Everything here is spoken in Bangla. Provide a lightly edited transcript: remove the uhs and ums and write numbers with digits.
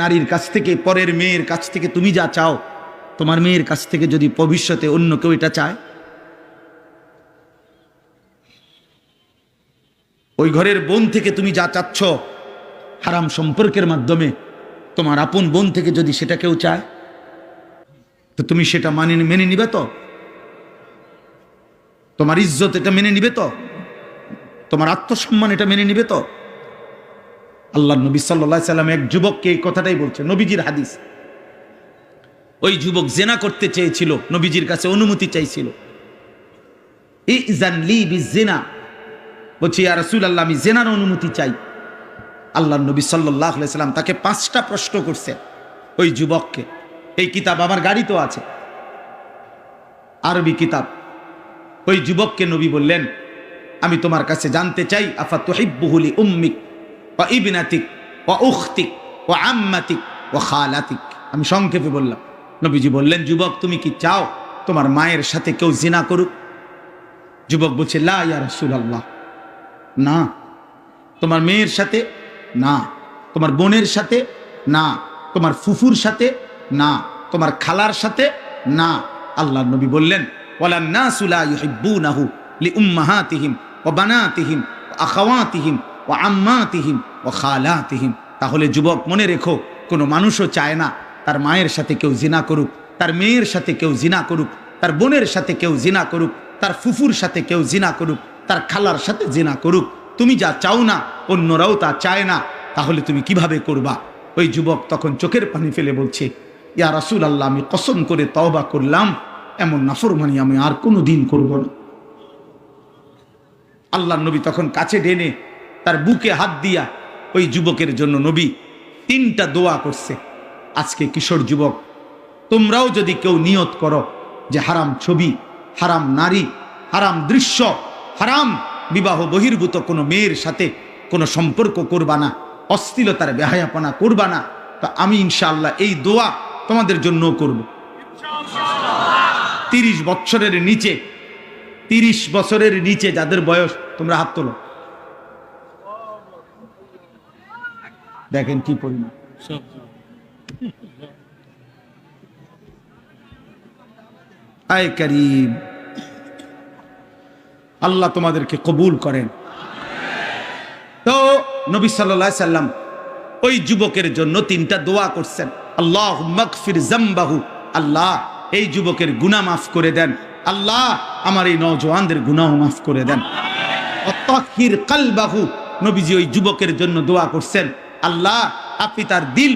নারীর কাছ থেকে, পরের মেয়ের কাছ থেকে তুমি যা চাও, তোমার মেয়ের কাছ থেকে যদি ভবিষ্যতে অন্য কেউ এটা চায়, ওই ঘরের বোন থেকে তুমি যা চাচ্ছ হারাম সম্পর্কের মাধ্যমে, তোমার আপন বোন থেকে যদি সেটা কেউ চায়, তো তুমি সেটা মেনে নিবে তো? তোমার ইজ্জত এটা মেনে নিবে তো? তোমার আত্মসম্মান এটা মেনে নিবে তো? আল্লাহ নবী সাল্লাল্লাহু আলাইহি সাল্লাম এক যুবককে এই কথাটাই বলছে, নবীজির হাদিস। ওই যুবক জেনা করতে চেয়েছিল, নবীজির কাছে অনুমতি চাইছিল। ইযান লি বিজিনা, বলছি ইয়া রাসূলুল্লাহ আমি জেনার অনুমতি চাই। আল্লাহ নবী সাল্লাল্লাহু আলাইহি সাল্লাম তাকে 5টা প্রশ্ন করছে ওই যুবককে। এই কিতাব আমার গাড়িতেও আছে, আরবি কিতাব। ওই যুবককে নবী বললেন, আমি তোমার কাছে জানতে চাই, আফা তুহিব্বুহু লি উম্মিক ওয়া ইবনাতিক ওয়া উখতিক ওয়া আম্মাতিক ওয়া খালাতিক। আমি সংক্ষেপে বললাম। নবীজি বললেন, যুবক তুমি কি চাও তোমার মায়ের সাথে কেউ জিনা করুক? যুবক বলছে, লা ইয়া রাসূলুল্লাহ, না। তোমার মেয়ের সাথে না, তোমার বোনের সাথে না, তোমার ফুফুর সাথে না, তোমার খালার সাথে না। আল্লাহ নবী বললেন, ওয়ালান নাসু লা ইউহিব্বুনাহু লিউম্মাহাতিহিম ওয়া বানাতিহিম ওয়া আখাওয়াতিহিম ওয়া আম্মাতিহিম ওয়া খালাতিহিম। তাহলে যুবক মনে রেখো, কোনো মানুষও চায় না তার মায়ের সাথে কেউ জিনা করুক, তার মেয়ের সাথে কেউ জিনা করুক, তার বোনের সাথে কেউ জিনা করুক, তার ফুফুর সাথে কেউ জিনা করুক, তার খালার সাথে জিনা করুক। তুমি যা চাও না অন্যরাও তা চায় না, তাহলে তুমি কিভাবে করবা? ওই যুবক তখন চোখের পানি ফেলে বলছে, ইয়া রাসূলুল্লাহ আমি কসম করে তওবা করলাম, এমন নাফরমানি আমি আর কোনো দিন করব না। আল্লাহ নবী তখন কাছে টেনে তার বুকে হাত দিয়া ওই যুবকের জন্য নবী 3টা দোয়া করছে। আজকে কিশোর যুবক, তোমরাও যদি কেউ নিয়ত করো যে হারাম ছবি, হারাম নারী, হারাম দৃশ্য, হারাম বিবাহ বহির্ভূত কোনো মেয়ের সাথে কোনো সম্পর্ক করবা না, অশ্লীলতার বেহায়াপনা করবা না, তা আমি ইনশাআল্লাহ এই দোয়া তোমাদের জন্য করব। 30 বছরের নিচে, 30 বছরের নিচে যাদের বয়স, তোমরা হাত তোলো। দেখেন কি পরিমাণ। আয় করিম, আল্লাহ তোমাদেরকে কবুল করেন। তো নবী সাল্লাল্লাহু আলাইহি সাল্লাম ওই যুবকের জন্য 3টা দোয়া করছেন। আল্লাহুম্মা গফির যামবাহু, আল্লাহ এই যুবকের গুনাহ মাফ করে দেন, আল্লাহ আমার এই নওজওয়ানদের গুনাহ মাফ করে দেন। ওয়া তাহহির কলবাহু, নবীজি ওই যুবকের জন্য দোয়া করছেন, আল্লাহ আপনি তার দিল